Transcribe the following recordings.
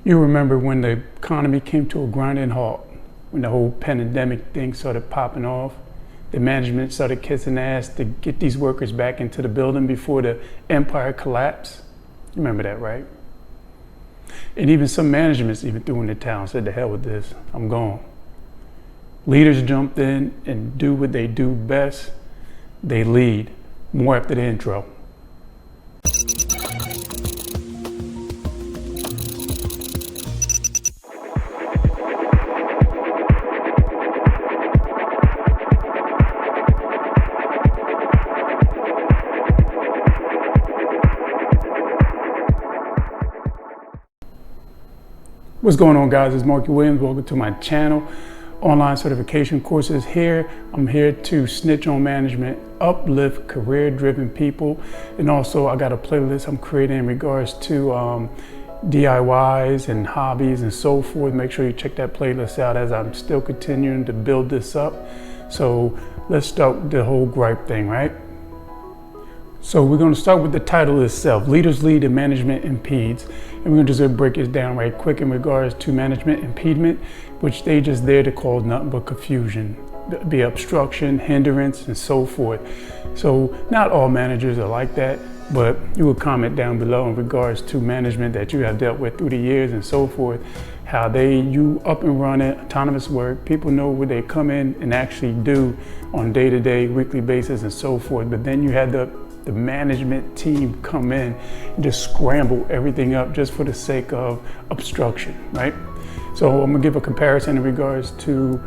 You remember when the economy came to a grinding halt, when the whole pandemic thing started popping off, the management started kissing ass to get these workers back into the building before the empire collapsed. You remember that, right? And even some managements even threw in the towel and said, "The hell with this, I'm gone." Leaders jumped in and do what they do best. They lead. More after the intro. What's going on, guys? It's Markie. Welcome to my channel. Online certification courses here. I'm here to snitch on management, uplift career-driven people, and also I got a playlist I'm creating in regards to DIYs and hobbies and so forth. Make sure you check that playlist out as I'm still continuing to build this up. So let's start with the whole gripe thing, right? So we're going to start with the title itself, Leaders Lead and Management Impedes. And we're going to just break it down right quick in regards to management impediment, which they just there to cause nothing but confusion, be obstruction, hindrance, and so forth. So not all managers are like that, but you will comment down below in regards to management that you have dealt with through the years and so forth, how you up and running autonomous work, people know what they come in and actually do on day-to-day, weekly basis and so forth. But then you had the management team come in and just scramble everything up just for the sake of obstruction, right? So I'm gonna give a comparison in regards to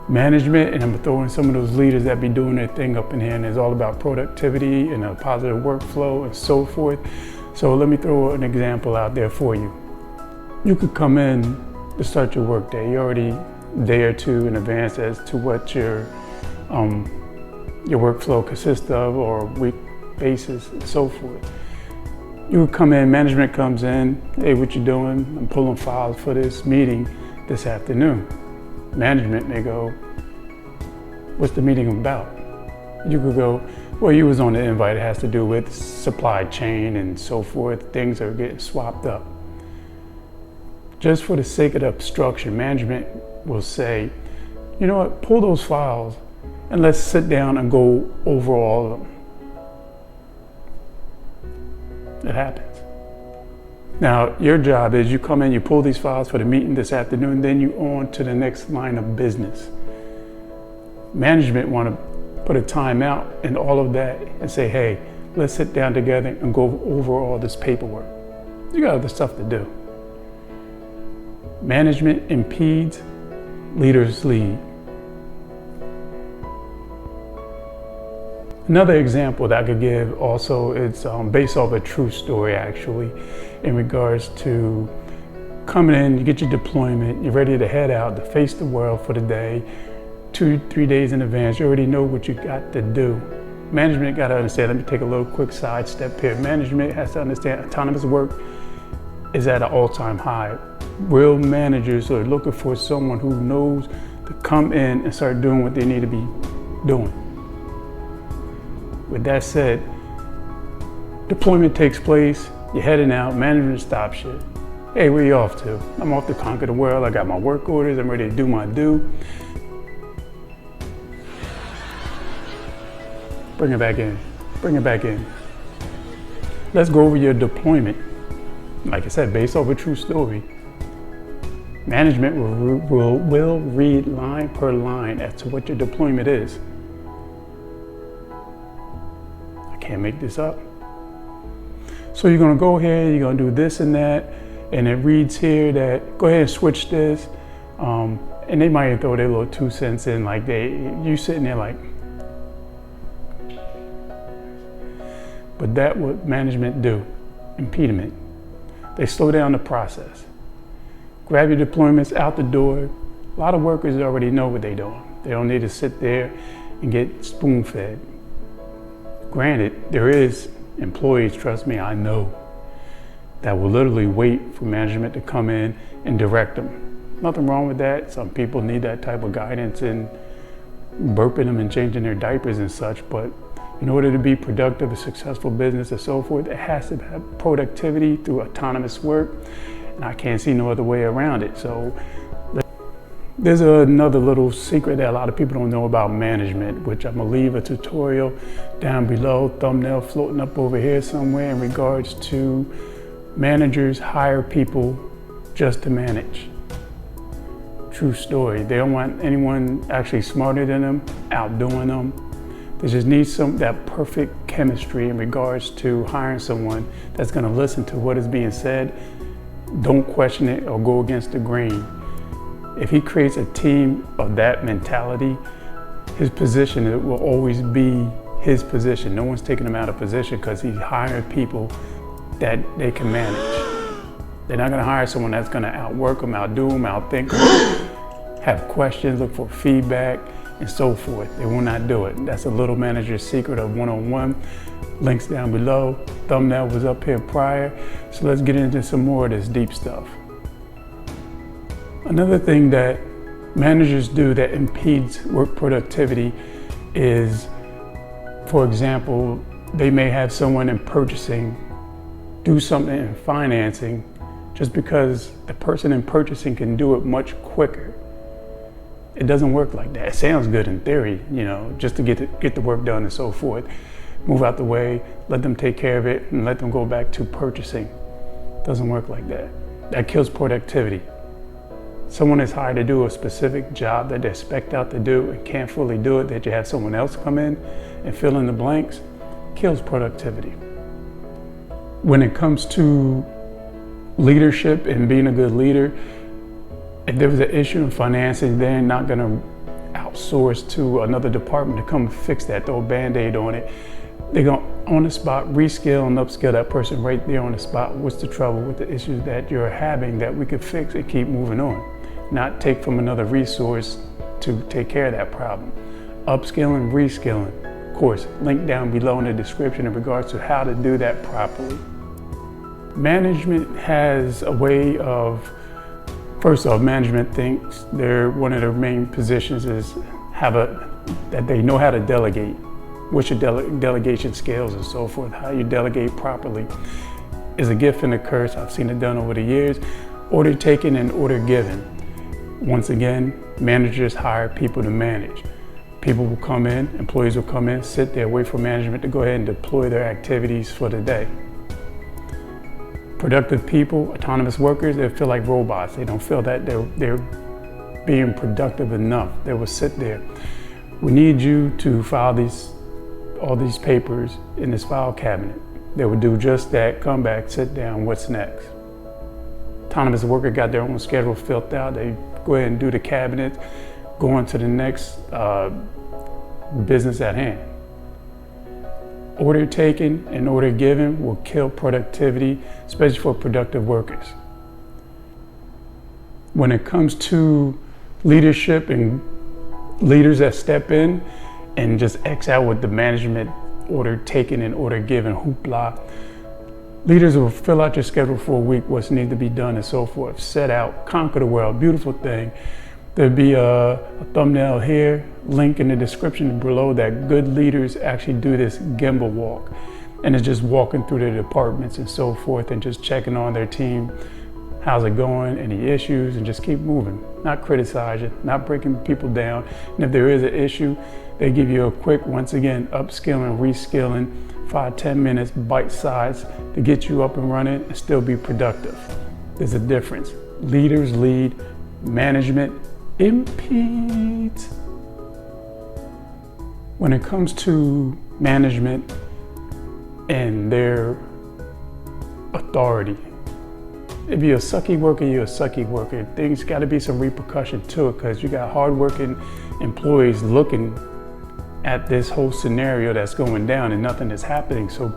management, and I'm gonna throw in some of those leaders that be doing their thing up in here, and it's all about productivity and a positive workflow and so forth. So let me throw an example out there for you. You could come in to start your work day. You're already a day or two in advance as to what your workflow consists of, or week basis and so forth. You would come in, management comes in, "Hey, what you doing? I'm pulling files for this meeting this afternoon." Management may go, "What's the meeting about?" You could go, "Well, you was on the invite. It has to do with supply chain and so forth. Things are getting swapped up." Just for the sake of the obstruction, management will say, "You know what, pull those files and let's sit down and go over all of them." It happens. Now, your job is you come in, you pull these files for the meeting this afternoon, then you on to the next line of business. Management want to put a time out and all of that and say, "Hey, let's sit down together and go over all this paperwork." You got other stuff to do. Management impedes, leaders lead. Another example that I could give also, it's based off a true story actually, in regards to coming in, you get your deployment, you're ready to head out to face the world for the day, 2-3 days in advance, you already know what you got to do. Management got to understand, let me take a little quick sidestep here. Management has to understand autonomous work is at an all-time high. Real managers are looking for someone who knows to come in and start doing what they need to be doing. With that said, deployment takes place, you're heading out, management stops you. "Hey, where you off to?" "I'm off to conquer the world. I got my work orders, I'm ready to do my due." Bring it back in, bring it back in. Let's go over your deployment. Like I said, based off a true story. Management will read line per line as to what your deployment is. Can't make this up. So you're gonna go ahead, you're gonna do this and that, and it reads here that go ahead and switch this, and they might throw their little 2 cents in, like you sitting there like. But that what management do, impediment. They slow down the process. Grab your deployments out the door. A lot of workers already know what they're doing. They don't need to sit there and get spoon fed. Granted, there is employees, trust me, I know, that will literally wait for management to come in and direct them. Nothing wrong with that. Some people need that type of guidance and burping them and changing their diapers and such, but in order to be productive, a successful business and so forth, it has to have productivity through autonomous work. and I can't see no other way around it. So there's another little secret that a lot of people don't know about management, which I'm gonna leave a tutorial down below, thumbnail floating up over here somewhere, in regards to managers hire people just to manage. True story. They don't want anyone actually smarter than them, outdoing them. They just need that perfect chemistry in regards to hiring someone that's gonna listen to what is being said, don't question it or go against the grain. If he creates a team of that mentality, his position, it will always be his position. No one's taking him out of position because he's hiring people that they can manage. They're not gonna hire someone that's gonna outwork them, outdo them, outthink them, have questions, look for feedback, and so forth. They will not do it. That's a little manager's secret of one-on-one. Links down below. Thumbnail was up here prior. So let's get into some more of this deep stuff. Another thing that managers do that impedes work productivity is, for example, they may have someone in purchasing do something in financing just because the person in purchasing can do it much quicker. It doesn't work like that. It sounds good in theory, just to get the work done and so forth. Move out the way, let them take care of it, and let them go back to purchasing. It doesn't work like that. That kills productivity. Someone is hired to do a specific job that they're spec'd out to do and can't fully do it, that you have someone else come in and fill in the blanks, kills productivity. When it comes to leadership and being a good leader, if there was an issue in financing, they're not gonna outsource to another department to come fix that, throw a Band-Aid on it. They're gonna, on the spot, reskill and upskill that person right there on the spot. What's the trouble with the issues that you're having that we could fix and keep moving on? Not take from another resource to take care of that problem. Upskilling, reskilling. Of course, link down below in the description in regards to how to do that properly. Management has a way of, first off, management thinks one of their main positions is that they know how to delegate. What's your delegation skills and so forth. How you delegate properly is a gift and a curse. I've seen it done over the years. Order taken and order given. Once again, managers hire people to manage. People will come in, employees will come in, sit there, wait for management to go ahead and deploy their activities for the day. Productive people, autonomous workers, they feel like robots. They don't feel that they're being productive enough. They will sit there. We need you to file all these papers in this file cabinet. They would do just that, come back, sit down, what's next? Autonomous worker got their own schedule filled out. They go ahead and do the cabinet, go on to the next business at hand. Order taken and order given will kill productivity, especially for productive workers. When it comes to leadership and leaders that step in and just X out with the management order taken and order given hoopla, leaders will fill out your schedule for a week, what's needed to be done and so forth. Set out, conquer the world, beautiful thing. There'll be a thumbnail here, link in the description below, that good leaders actually do this gimbal walk. And it's just walking through their departments and so forth and just checking on their team. How's it going? Any issues? And just keep moving. Not criticizing, not breaking people down. And if there is an issue, they give you a quick, once again, upskilling, reskilling, 5-10 minutes, bite size to get you up and running and still be productive. There's a difference. Leaders lead, management impedes. When it comes to management and their authority, if you're a sucky worker, you're a sucky worker. Things got to be some repercussion to it, because you got hardworking employees looking at this whole scenario that's going down and nothing is happening. So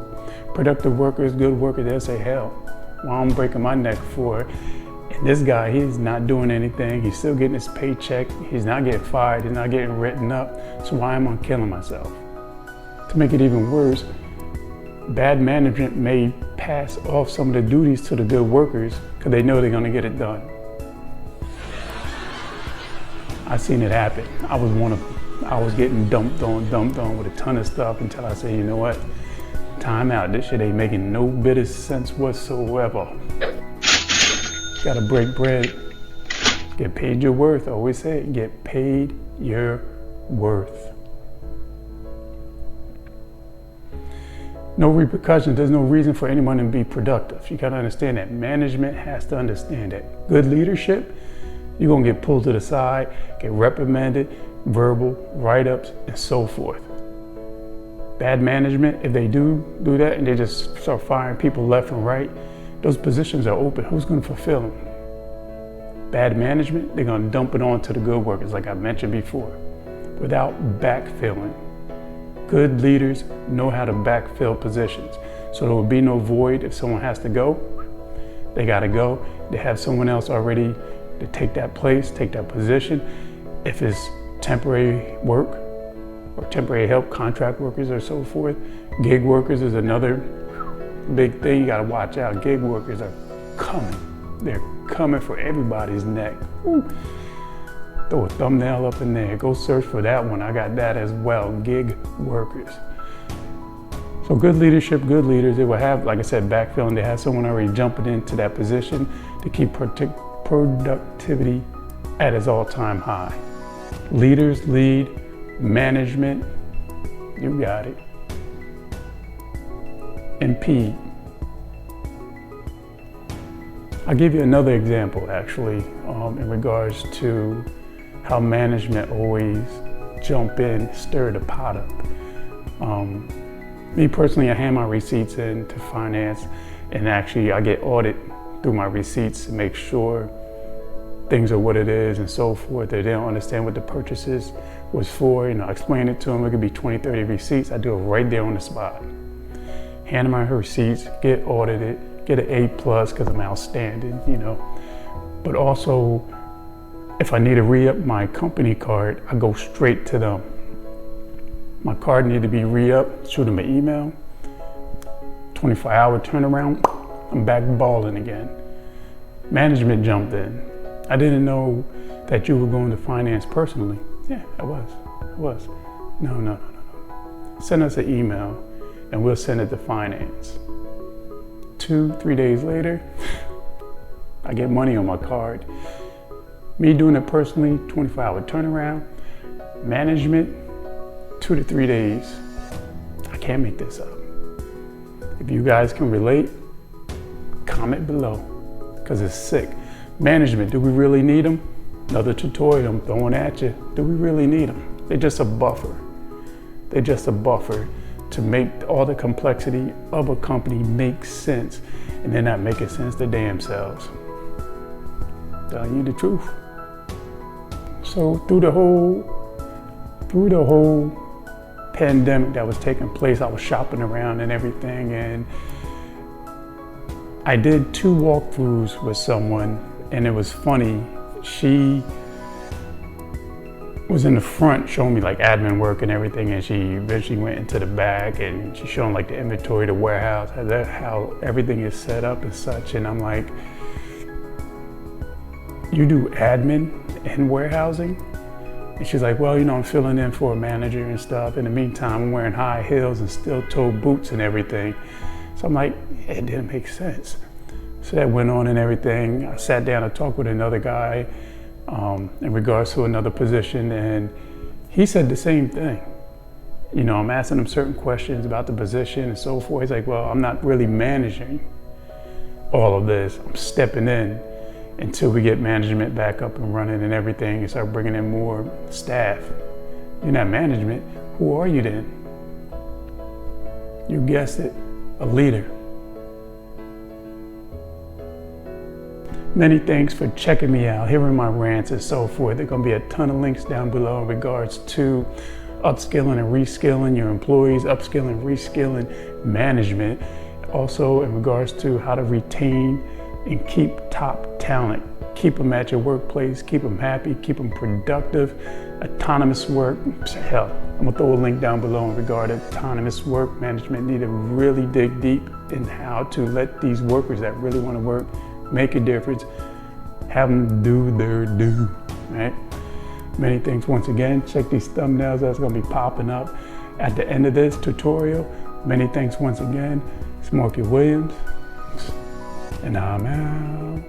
productive workers, good workers, they'll say, hell, why I'm breaking my neck for it? And this guy, he's not doing anything. He's still getting his paycheck. He's not getting fired. He's not getting written up. So why am I killing myself? To make it even worse, bad management may pass off some of the duties to the good workers because they know they're going to get it done. I've seen it happen. I was one of them. I was getting dumped on with a ton of stuff until I said, you know what? Time out. This shit ain't making no bit of sense whatsoever. Gotta break bread. Get paid your worth. I always say it, get paid your worth. No repercussions. There's no reason for anyone to be productive. You gotta understand that. Management has to understand that. Good leadership, you're gonna get pulled to the side, get reprimanded, verbal, write-ups, and so forth. Bad management, if they do that and they just start firing people left and right, those positions are open. Who's gonna fulfill them? Bad management, they're gonna dump it on to the good workers, like I mentioned before, without backfilling. Good leaders know how to backfill positions. So there will be no void. If someone has to go, they gotta go. They have someone else already to take that place, take that position. If it's temporary work or temporary help, contract workers or so forth. Gig workers is another big thing you gotta watch out. Gig workers are coming. They're coming for everybody's neck. Woo. Throw a thumbnail up in there. Go search for that one. I got that as well. Gig workers. So good leadership, good leaders, they will have, like I said, backfilling. They have someone already jumping into that position to keep productivity at its all-time high. Leaders lead, management, you got it. Impede. I'll give you another example actually in regards to how management always jump in, stir the pot up. Me personally, I hand my receipts in to finance, and actually I get audited through my receipts to make sure things are what it is and so forth. They don't understand what the purchases was for. I explain it to them. It could be 20, 30 receipts. I do it right there on the spot. Hand them my receipts, get audited, get an A+ because I'm outstanding, But also, if I need to re-up my company card, I go straight to them. My card need to be re-up, shoot them an email, 24-hour turnaround, I'm back balling again. Management jumped in. I didn't know that you were going to finance personally. Yeah, I was. No. Send us an email and we'll send it to finance. 2-3 days later, I get money on my card. Me doing it personally, 24-hour turnaround. Management, 2 to 3 days. I can't make this up. If you guys can relate, comment below, because it's sick. Management, do we really need them? Another tutorial I'm throwing at you. Do we really need them? They're just a buffer. They're just a buffer to make all the complexity of a company make sense, and they're not making sense to damn selves. Telling you the truth. So through the whole pandemic that was taking place, I was shopping around and everything, and I did 2 walkthroughs with someone, and it was funny. She was in the front showing me like admin work and everything, and she eventually went into the back and she's showing like the inventory, the warehouse, how everything is set up and such, and I'm like, you do admin and warehousing? And she's like, well, I'm filling in for a manager and stuff. In the meantime, I'm wearing high heels and steel-toe boots and everything. So I'm like, it didn't make sense. So that went on and everything. I sat down and talked with another guy in regards to another position, and he said the same thing. I'm asking him certain questions about the position and so forth. He's like, well, I'm not really managing all of this. I'm stepping in until we get management back up and running and everything and start bringing in more staff. You're not management. Who are you then? You guessed it, a leader. Many thanks for checking me out, hearing my rants and so forth. There's gonna be a ton of links down below in regards to upskilling and reskilling your employees, upskilling, reskilling management. Also in regards to how to retain and keep top talent. Keep them at your workplace, keep them happy, keep them productive. Autonomous work, hell, I'm gonna throw a link down below in regard to autonomous work. Management need to really dig deep in how to let these workers that really wanna work make a difference, have them do their due, right? Many thanks once again. Check these thumbnails that's gonna be popping up at the end of this tutorial. Many thanks once again. It's Markie Williams, and I'm out.